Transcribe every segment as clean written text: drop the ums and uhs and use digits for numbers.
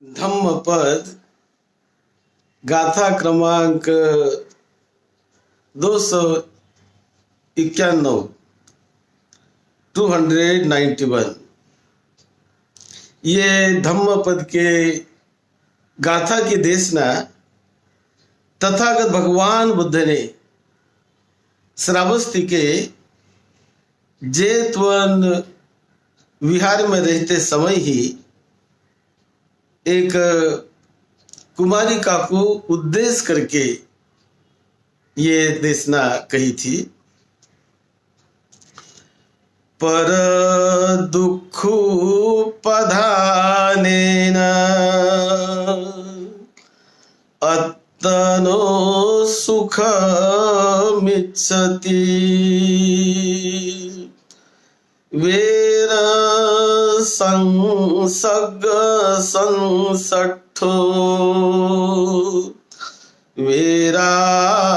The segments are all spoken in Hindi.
धम्मपद गाथा क्रमांक 291 291। ये धम्मपद के गाथा की देशना तथागत भगवान बुद्ध ने श्रावस्ती के जेतवन विहार में रहते समय ही एक कुमारिका को उद्देश्य करके ये देशना कही थी। पर दुखु पधानेन अत्तनो सुखमिच्छति वेर संसग संसठो वेरासोन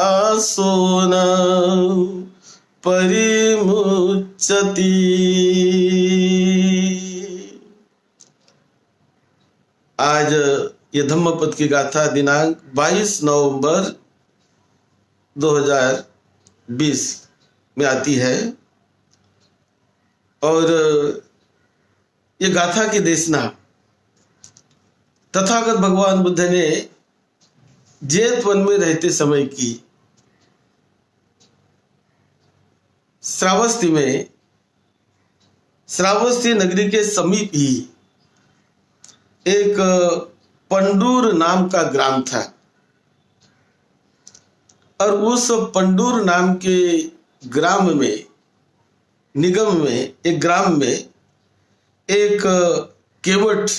परिमुच्यति। आज ये धम्मपद की गाथा दिनांक 22 नवंबर 2020 में आती है और ये गाथा की देशना तथागत भगवान बुद्ध ने जेतवन में रहते समय की। श्रावस्ती में, श्रावस्ती नगरी के समीप ही एक पंडूर नाम का ग्राम था और उस पंडूर नाम के ग्राम में, निगम में, एक ग्राम में एक केवट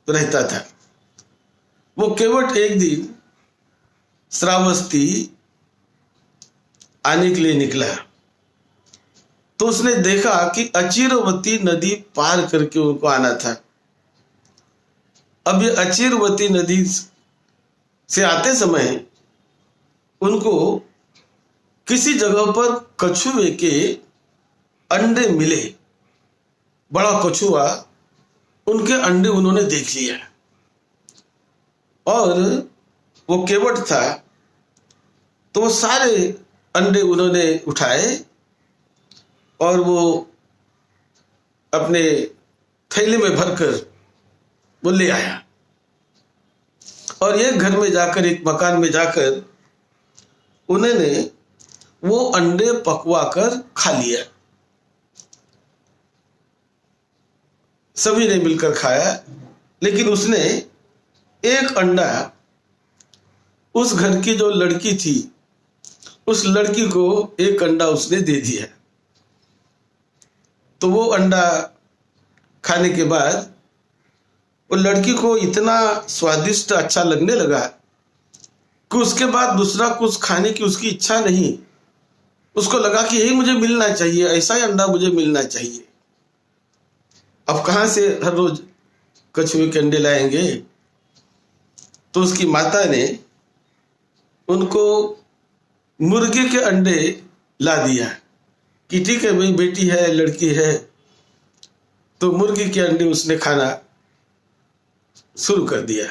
रहता था। वो केवट एक दिन श्रावस्ती आने के लिए निकला तो उसने देखा कि अचिरवती नदी पार करके उनको आना था। अब ये अचिरवती नदी से आते समय उनको किसी जगह पर कछुए के अंडे मिले। बड़ा कछुआ, उनके अंडे उन्होंने देख लिया और वो केवट था तो वो सारे अंडे उन्होंने उठाए और वो अपने थैले में भरकर वो ले आया और एक घर में जाकर, एक मकान में जाकर उन्होंने वो अंडे पकवा कर खा लिया। सभी ने मिलकर खाया, लेकिन उसने एक अंडा उस घर की जो लड़की थी, उस लड़की को एक अंडा उसने दे दिया। तो वो अंडा खाने के बाद वो लड़की को इतना स्वादिष्ट अच्छा लगने लगा कि उसके बाद दूसरा कुछ खाने की उसकी इच्छा नहीं। उसको लगा कि यही मुझे मिलना चाहिए, ऐसा ही अंडा मुझे मिलना चाहिए। अब कहाँ से हर रोज कछुए के अंडे लाएंगे? तो उसकी माता ने उनको मुर्गे के अंडे ला दिया कि ठीक है भाई, बेटी है, लड़की है, तो मुर्गी के अंडे उसने खाना शुरू कर दिया।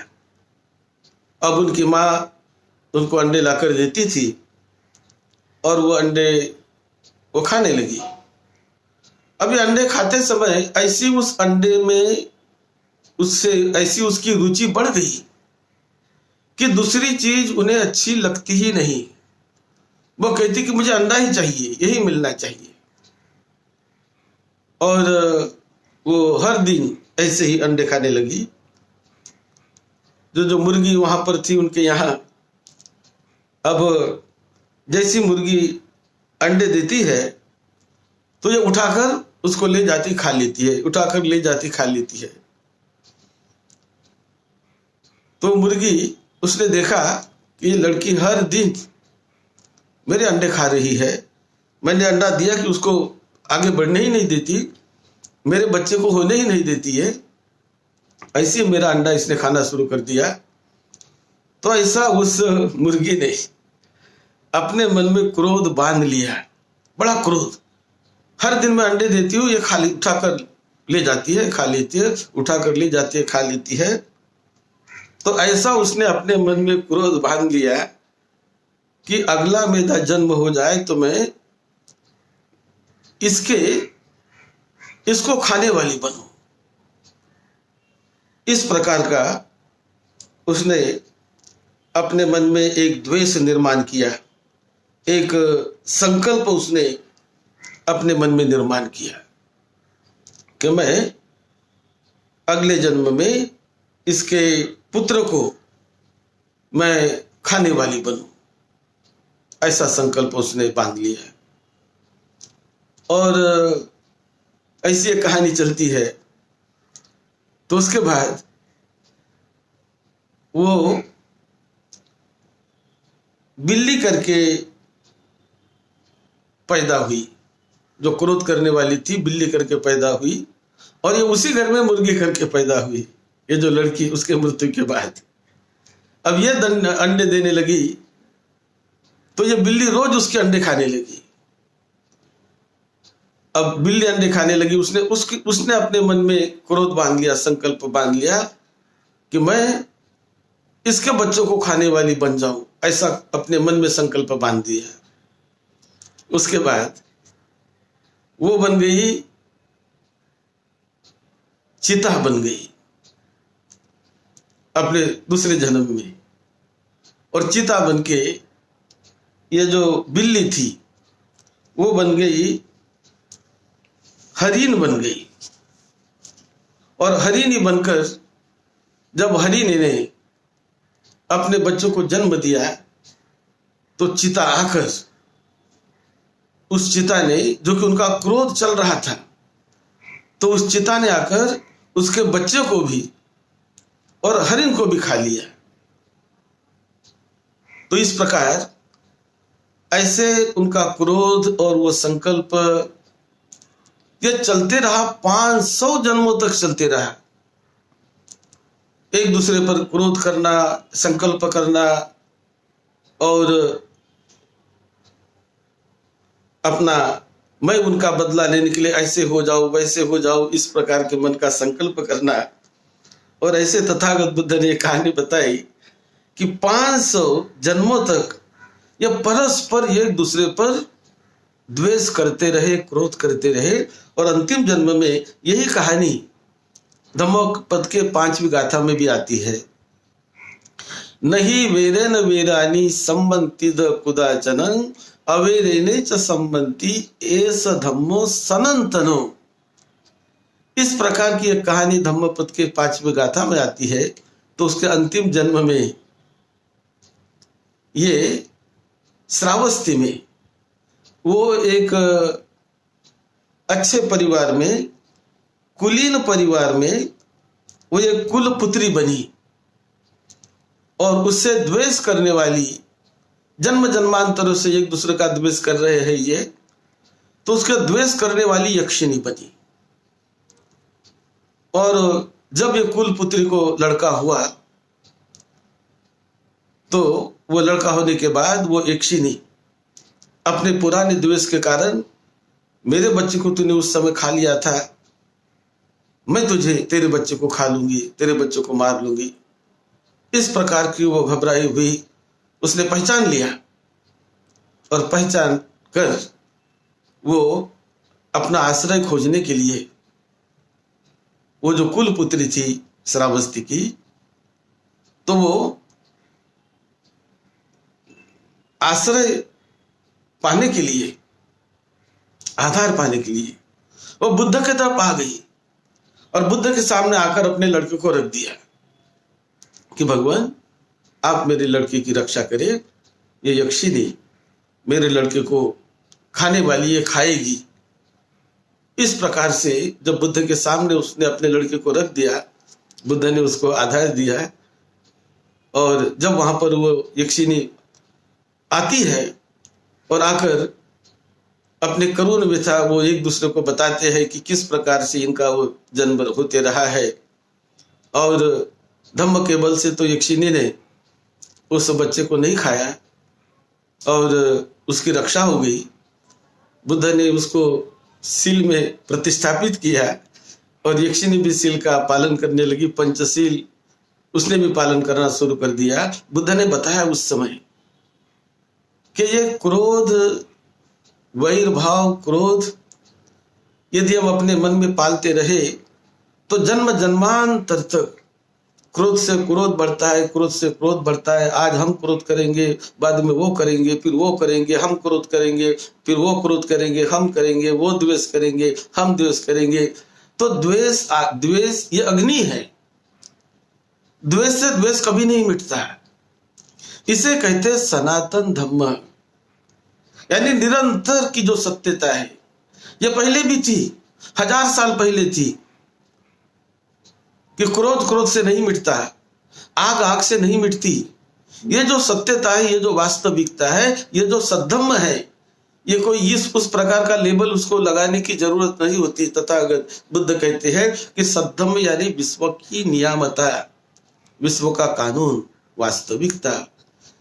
अब उनकी माँ उनको अंडे लाकर देती थी और वो अंडे वो खाने लगी। अभी अंडे खाते समय ऐसी उस अंडे में उससे ऐसी उसकी रुचि बढ़ गई कि दूसरी चीज उन्हें अच्छी लगती ही नहीं। वो कहती कि मुझे अंडा ही चाहिए, यही मिलना चाहिए। और वो हर दिन ऐसे ही अंडे खाने लगी। जो मुर्गी वहां पर थी उनके यहाँ, अब जैसी मुर्गी अंडे देती है तो ये उठाकर उसको ले जाती खा लेती है, उठाकर ले जाती खा लेती है। तो मुर्गी, उसने देखा कि ये लड़की हर दिन मेरे अंडे खा रही है, मैंने अंडा दिया कि उसको आगे बढ़ने ही नहीं देती, मेरे बच्चे को होने ही नहीं देती है, ऐसे मेरा अंडा इसने खाना शुरू कर दिया। तो ऐसा उस मुर्गी ने अपने मन में क्रोध बांध लिया, बड़ा क्रोध। हर दिन मैं अंडे देती हूँ, ये खाली उठाकर ले जाती है, खा लेती है, उठाकर ले जाती है, खा लेती है। तो ऐसा उसने अपने मन में क्रोध बांध लिया कि अगला मेरा जन्म हो जाए तो मैं इसको खाने वाली बनूं। इस प्रकार का उसने अपने मन में एक द्वेष निर्माण किया, एक संकल्प उसने अपने मन में निर्माण किया कि मैं अगले जन्म में इसके पुत्र को मैं खाने वाली बनूं। ऐसा संकल्प उसने बांध लिया। और ऐसी एक कहानी चलती है। तो उसके बाद वो बिल्ली करके पैदा हुई, जो क्रोध करने वाली थी बिल्ली करके पैदा हुई, और ये उसी घर में मुर्गी करके पैदा हुई, ये जो लड़की उसके मृत्यु के बाद। अब ये अंडे देने लगी तो ये बिल्ली रोज उसके अंडे खाने लगी। अब बिल्ली अंडे खाने लगी, उसने अपने मन में क्रोध बांध लिया, संकल्प बांध लिया कि मैं इसके बच्चों को खाने वाली बन जाऊं। ऐसा अपने मन में संकल्प बांध दिया। उसके बाद वो बन गई, चीता बन गई अपने दूसरे जन्म में। और चीता बन के ये जो बिल्ली थी वो बन गई, हरिण बन गई। और हरिणी बनकर जब हरिणी ने अपने बच्चों को जन्म दिया तो चीता आकर, उस चीता ने, जो कि उनका क्रोध चल रहा था, तो उस चीता ने आकर उसके बच्चे को भी और हरिण को भी खा लिया। तो इस प्रकार ऐसे उनका क्रोध और वो संकल्प ये चलते रहा, 500 जन्मों तक चलते रहा। एक दूसरे पर क्रोध करना, संकल्प करना और अपना मैं उनका बदला लेने के लिए ऐसे हो जाऊं वैसे हो जाऊं, इस प्रकार के मन का संकल्प करना। और ऐसे तथागत बुद्ध ने कहानी बताई कि 500 जन्मों तक ये परस्पर एक दूसरे पर द्वेष करते रहे, क्रोध करते रहे। और अंतिम जन्म में यही कहानी धम्मपद के 5वीं गाथा में भी आती है। नहीं वेरेन वेरानी संबंतिद कुदाचनं अवेरेने च संबंती एस धम्मो सनंतनो। इस प्रकार की एक कहानी धम्मपद के 5वीं गाथा में आती है। तो उसके अंतिम जन्म में ये श्रावस्ती में वो एक अच्छे परिवार में, कुलीन परिवार में वो एक कुल पुत्री बनी। और उससे द्वेष करने वाली, जन्म जन्मांतरों से एक दूसरे का द्वेष कर रहे हैं ये, तो उसके द्वेष करने वाली यक्षिणी बनी। और जब ये कुल पुत्री को लड़का हुआ तो वो लड़का होने के बाद वो यक्षिणी अपने पुराने द्वेष के कारण, मेरे बच्चे को तूने उस समय खा लिया था, मैं तुझे, तेरे बच्चे को खा लूंगी, तेरे बच्चे को मार लूंगी, इस प्रकार की वो घबराई हुई। उसने पहचान लिया और पहचान कर वो अपना आश्रय खोजने के लिए, वो जो कुल पुत्री थी श्रावस्ती की, तो वो आश्रय पाने के लिए, आधार पाने के लिए वो बुद्ध की तरफ आ गई और बुद्ध के सामने आकर अपने लड़के को रख दिया कि भगवान आप मेरे लड़के की रक्षा करें, ये यक्षिणी मेरे लड़के को खाने वाली, ये खाएगी। इस प्रकार से जब बुद्ध के सामने उसने अपने लड़के को रख दिया, बुद्ध ने उसको आधार दिया। और जब वहां पर वो यक्षिणी आती है और आकर अपने करुण व्यथा वो एक दूसरे को बताते हैं कि किस प्रकार से इनका वो जन्म होते रहा है। और धम्म के बल से तो यक्षिणी ने उस बच्चे को नहीं खाया और उसकी रक्षा हो गई। बुद्ध ने उसको सील में प्रतिष्ठापित किया और यक्षिणी भी सील का पालन करने लगी, पंचशील उसने भी पालन करना शुरू कर दिया। बुद्ध ने बताया उस समय कि ये क्रोध, वैरभाव, क्रोध यदि हम अपने मन में पालते रहे तो जन्म जन्मांतर तक क्रोध से क्रोध बढ़ता है, क्रोध से क्रोध बढ़ता है। आज हम क्रोध करेंगे, बाद में वो करेंगे, फिर वो करेंगे, हम क्रोध करेंगे, फिर वो क्रोध करेंगे, हम करेंगे, वो द्वेष करेंगे, हम द्वेष करेंगे। तो द्वेष ये अग्नि है, द्वेष से द्वेष कभी नहीं मिटता है। इसे कहते हैं सनातन धम्म, यानी निरंतर की जो सत्यता है। ये पहले भी थी, 1000 साल पहले थी कि क्रोध क्रोध से नहीं मिटता, आग आग से नहीं मिटती। ये जो सत्यता है, ये जो वास्तविकता है, ये जो सद्धम्म है, ये कोई उस प्रकार का लेबल उसको लगाने की जरूरत नहीं होती। तथागत बुद्ध कहते हैं कि सद्धम्म यानी विश्व की नियामता, विश्व का कानून, वास्तविकता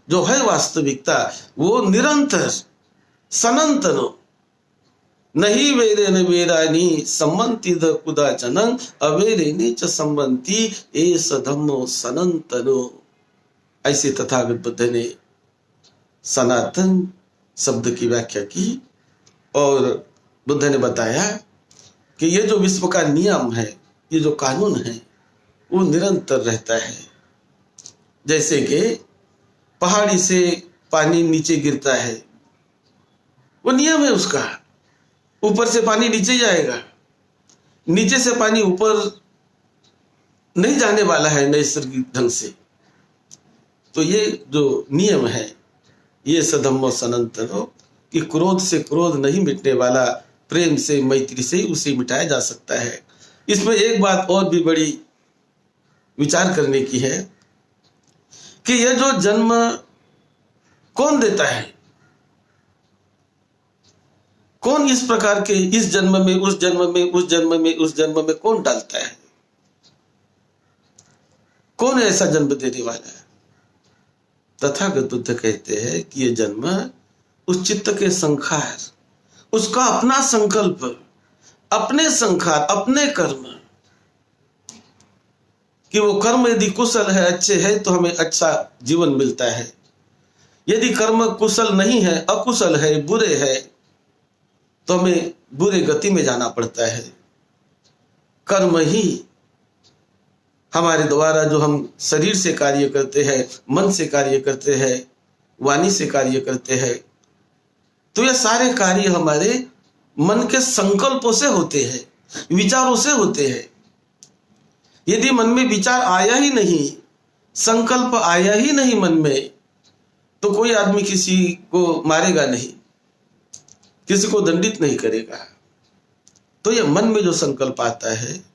जो है, वास्तविकता वो निरंतर सनातनो नहीं वेदेन वेदानि सम्मन्ति द कुदाचनं अवेदेनि च सम्मन्ति एष धम्मो सनातनो। ऐसे तथागत बुद्ध ने सनातन शब्द की व्याख्या की और बुद्ध ने बताया कि ये जो विश्व का नियम है, ये जो कानून है, वो निरंतर रहता है। जैसे कि पहाड़ी से पानी नीचे गिरता है, वो नियम है उसका, ऊपर से पानी नीचे जाएगा, नीचे से पानी ऊपर नहीं जाने वाला है नैसर्गिक ढंग से। तो ये जो नियम है, ये सधम्म सनातनो, कि क्रोध से क्रोध नहीं मिटने वाला, प्रेम से मैत्री से ही उसे मिटाया जा सकता है। इसमें एक बात और भी बड़ी विचार करने की है कि यह जो जन्म कौन देता है, कौन इस प्रकार के इस जन्म में, उस जन्म में, उस जन्म में, उस जन्म में कौन डालता है, कौन ऐसा जन्म देने वाला है? तथागत बुद्ध कहते हैं कि ये जन्म उस चित्त के संखार, उसका अपना संकल्प, अपने संखार, अपने कर्म, कि वो कर्म यदि कुशल है, अच्छे है, तो हमें अच्छा जीवन मिलता है। यदि कर्म कुशल नहीं है, अकुशल है, बुरे है, तो हमें बुरे गति में जाना पड़ता है। कर्म ही हमारे द्वारा, जो हम शरीर से कार्य करते हैं, मन से कार्य करते हैं, वाणी से कार्य करते हैं, तो ये सारे कार्य हमारे मन के संकल्पों से होते हैं, विचारों से होते हैं। यदि मन में विचार आया ही नहीं, संकल्प आया ही नहीं मन में, तो कोई आदमी किसी को मारेगा नहीं, किसी को दंडित नहीं करेगा। तो ये मन में जो संकल्प आता है,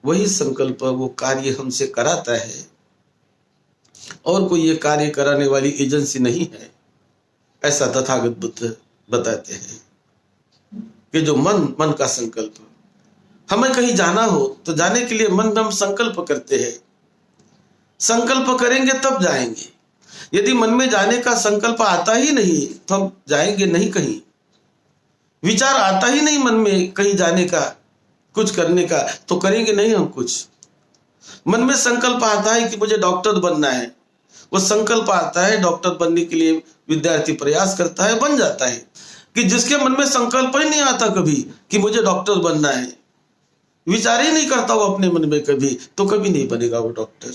वही संकल्प वो कार्य हमसे कराता है, और कोई ये कार्य कराने वाली एजेंसी नहीं है। ऐसा तथागत बुद्ध बताते हैं कि जो मन का संकल्प, हमें कहीं जाना हो तो जाने के लिए मन में हम संकल्प करते हैं, संकल्प करेंगे तब जाएंगे। यदि मन में जाने का संकल्प आता ही नहीं तो हम जाएंगे नहीं कहीं। विचार आता ही नहीं मन में कहीं जाने का, कुछ करने का, तो करेंगे नहीं हम कुछ। मन में संकल्प आता है कि मुझे डॉक्टर बनना है, वो संकल्प आता है, डॉक्टर बनने के लिए विद्यार्थी प्रयास करता है, बन जाता है। कि जिसके मन में संकल्प ही नहीं आता कभी कि मुझे डॉक्टर बनना है, विचार ही नहीं करता वो अपने मन में कभी, तो कभी नहीं बनेगा वो डॉक्टर,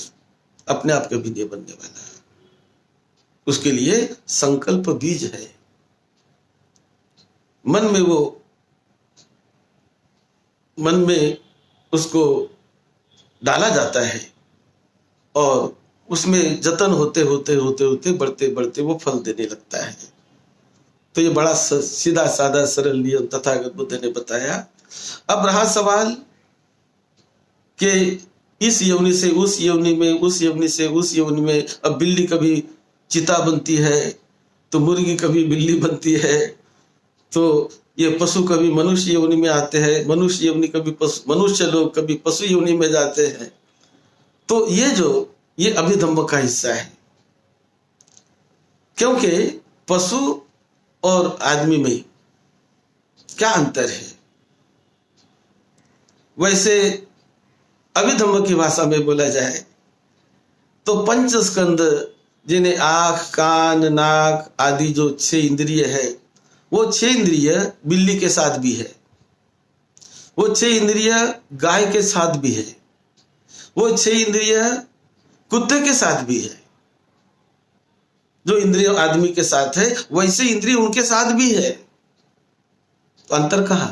अपने आप कभी नहीं बनने वाला है। उसके लिए संकल्प बीज है, मन में उसको डाला जाता है, और उसमें जतन होते होते होते होते बढ़ते बढ़ते वो फल देने लगता है। तो ये बड़ा सीधा साधा सरल नियम तथागत बुद्ध ने बताया। अब रहा सवाल कि इस योनि से उस योनि में, उस योनि से उस योनि में, अब बिल्ली कभी चिता बनती है, तो मुर्गी कभी बिल्ली बनती है, तो ये पशु कभी मनुष्य योनि में आते हैं, मनुष्य योनि कभी मनुष्य लोग कभी पशु योनि में जाते हैं। तो ये अभिधम्म का हिस्सा है, क्योंकि पशु और आदमी में क्या अंतर है। वैसे अभिधम्म की भाषा में बोला जाए तो पंच स्कंद, जिन्हें आंख, कान, नाक आदि जो 6 इंद्रिय है, वो 6 इंद्रिय बिल्ली के साथ भी है, वो 6 इंद्रिय गाय के साथ भी है, वो 6 इंद्रिय कुत्ते के साथ भी है। जो इंद्रिय आदमी के साथ है वैसे इंद्रिय उनके साथ भी है। तो अंतर कहां?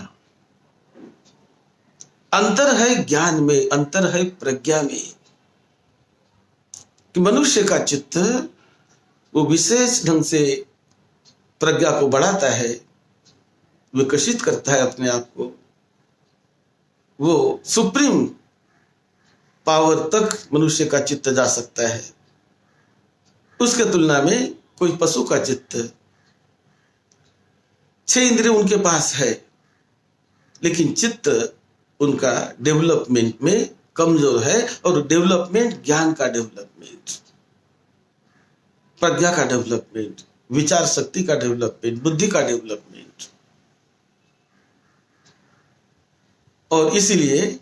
अंतर है ज्ञान में, अंतर है प्रज्ञा में, कि मनुष्य का चित्त वो विशेष ढंग से प्रज्ञा को बढ़ाता है, विकसित करता है अपने आप को, वो सुप्रीम पावर तक मनुष्य का चित्त जा सकता है। उसके तुलना में कोई पशु का चित्त, 6 इंद्रिय उनके पास है लेकिन चित्त उनका डेवलपमेंट में कमजोर है। और डेवलपमेंट ज्ञान का डेवलपमेंट, प्रज्ञा का डेवलपमेंट, विचार शक्ति का डेवलपमेंट, बुद्धि का डेवलपमेंट। और इसीलिए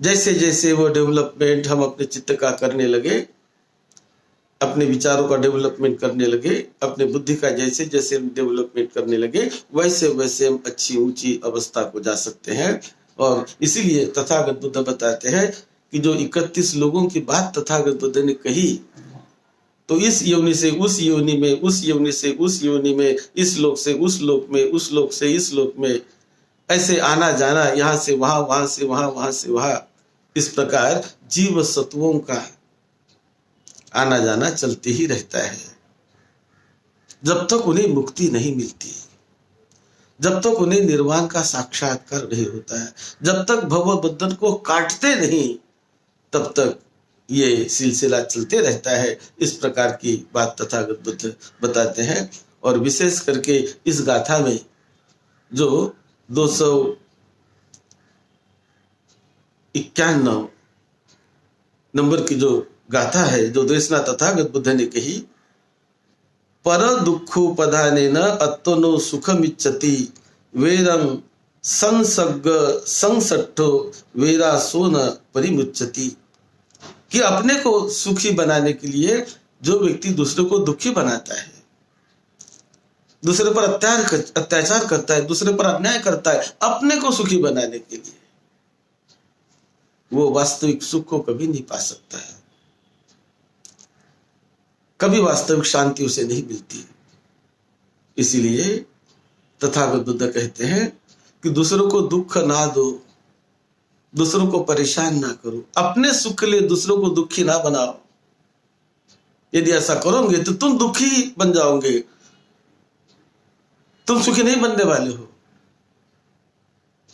जैसे जैसे वो डेवलपमेंट हम अपने चित्त का करने लगे, अपने विचारों का डेवलपमेंट करने लगे, अपने बुद्धि का जैसे जैसे हम डेवलपमेंट करने लगे, वैसे वैसे हम अच्छी ऊंची अवस्था को जा सकते हैं। और इसीलिए तथागत बुद्ध बताते हैं कि जो 31 लोगों की बात तथागत बुद्ध ने कही, तो इस योनि से उस योनि में, उस योनि से उस योनि में, इस लोक से उस लोक में, उस लोक से इस लोक में, ऐसे आना जाना, यहां से वहां, वहां से वहां, वहां से वहां, इस प्रकार जीव सत्वों का आना जाना चलते ही रहता है। जब तक उन्हें मुक्ति नहीं मिलती, जब तक उन्हें निर्वाण का साक्षात्कार नहीं होता है, जब तक भव बंधन को काटते नहीं, तब तक ये सिलसिला चलते रहता है। इस प्रकार की बात तथागत बुद्ध बताते हैं। और विशेष करके इस गाथा में जो 251 नंबर की जो गाथा है, जो देशना तथागत बुद्ध ने कही, पर दुःखोपधानेन अत्तनो सुखमिच्छति वेरं संसग्ग संसट्ठो वेरासो न परिमुच्यति, कि अपने को सुखी बनाने के लिए जो व्यक्ति दूसरे को दुखी बनाता है, दूसरे पर अत्याचार करता है, दूसरे पर अन्याय करता है, अपने को सुखी बनाने के लिए, वो वास्तविक सुख को कभी नहीं पा सकता है, कभी वास्तविक शांति उसे नहीं मिलती। इसीलिए तथागत बुद्ध कहते हैं कि दूसरों को दुख ना दो, दूसरों को परेशान ना करो, अपने सुख के लिए दूसरों को दुखी ना बनाओ। यदि ऐसा करोगे तो तुम दुखी बन जाओगे, तुम सुखी नहीं बनने वाले हो।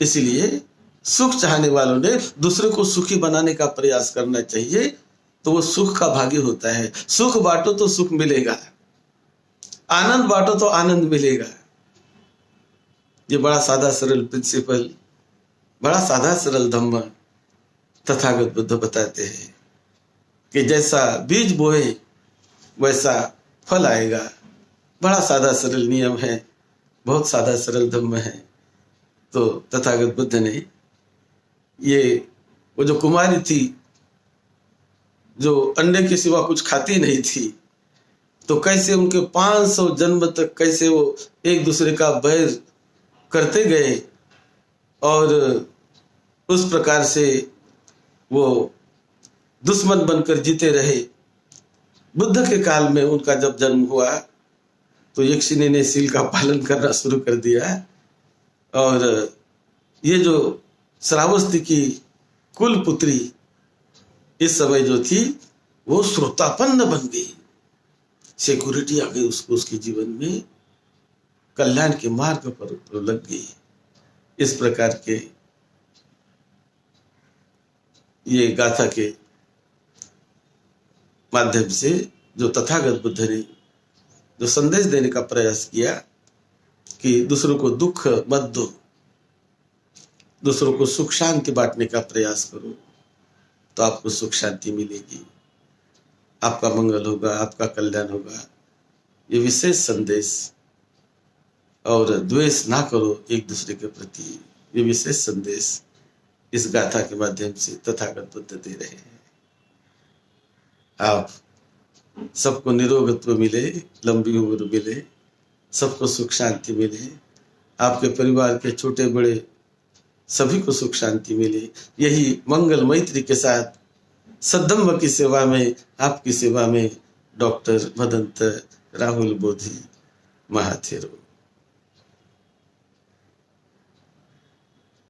इसीलिए सुख चाहने वालों ने दूसरे को सुखी बनाने का प्रयास करना चाहिए, तो वो सुख का भागी होता है। सुख बांटो तो सुख मिलेगा, आनंद बांटो तो आनंद मिलेगा। ये बड़ा सादा सरल प्रिंसिपल, बड़ा सादा सरल धम्म तथागत बुद्ध बताते हैं कि जैसा बीज बोए वैसा फल आएगा। बड़ा सादा सरल नियम है, बहुत सादा सरल धम्म है। तो तथागत बुद्ध ने ये, वो जो कुमारी थी जो अंडे के सिवा कुछ खाती नहीं थी, तो कैसे उनके 500 जन्म तक कैसे वो एक दूसरे का बैर करते गए और उस प्रकार से वो दुश्मन बनकर जीते रहे। बुद्ध के काल में उनका जब जन्म हुआ तो यक्षिनी ने सील का पालन करना शुरू कर दिया, और ये जो श्रावस्ती की कुल पुत्री इस समय जो थी वो श्रोतापन्न बन गई, सिक्योरिटी आ गई उसको, उसके जीवन में कल्याण के मार्ग पर लग गई। इस प्रकार के ये गाथा के माध्यम से जो तथागत बुद्ध ने जो संदेश देने का प्रयास किया कि दूसरों को दुख मत दो, दूसरों को सुख शांति बांटने का प्रयास करो, तो आपको सुख शांति मिलेगी, आपका मंगल होगा, आपका कल्याण होगा। ये विशेष संदेश। और द्वेष ना करो एक दूसरे के प्रति, ये विशेष संदेश इस गाथा के माध्यम से तथागत बुद्ध दे रहे हैं। आप सबको निरोगत्व मिले, लंबी उम्र मिले, सबको सुख शांति मिले, आपके परिवार के छोटे बड़े सभी को सुख शांति मिले। यही मंगल मैत्री के साथ सद्धम्म की सेवा में, आपकी सेवा में डॉक्टर भदंत राहुल बोधी महाथेरो।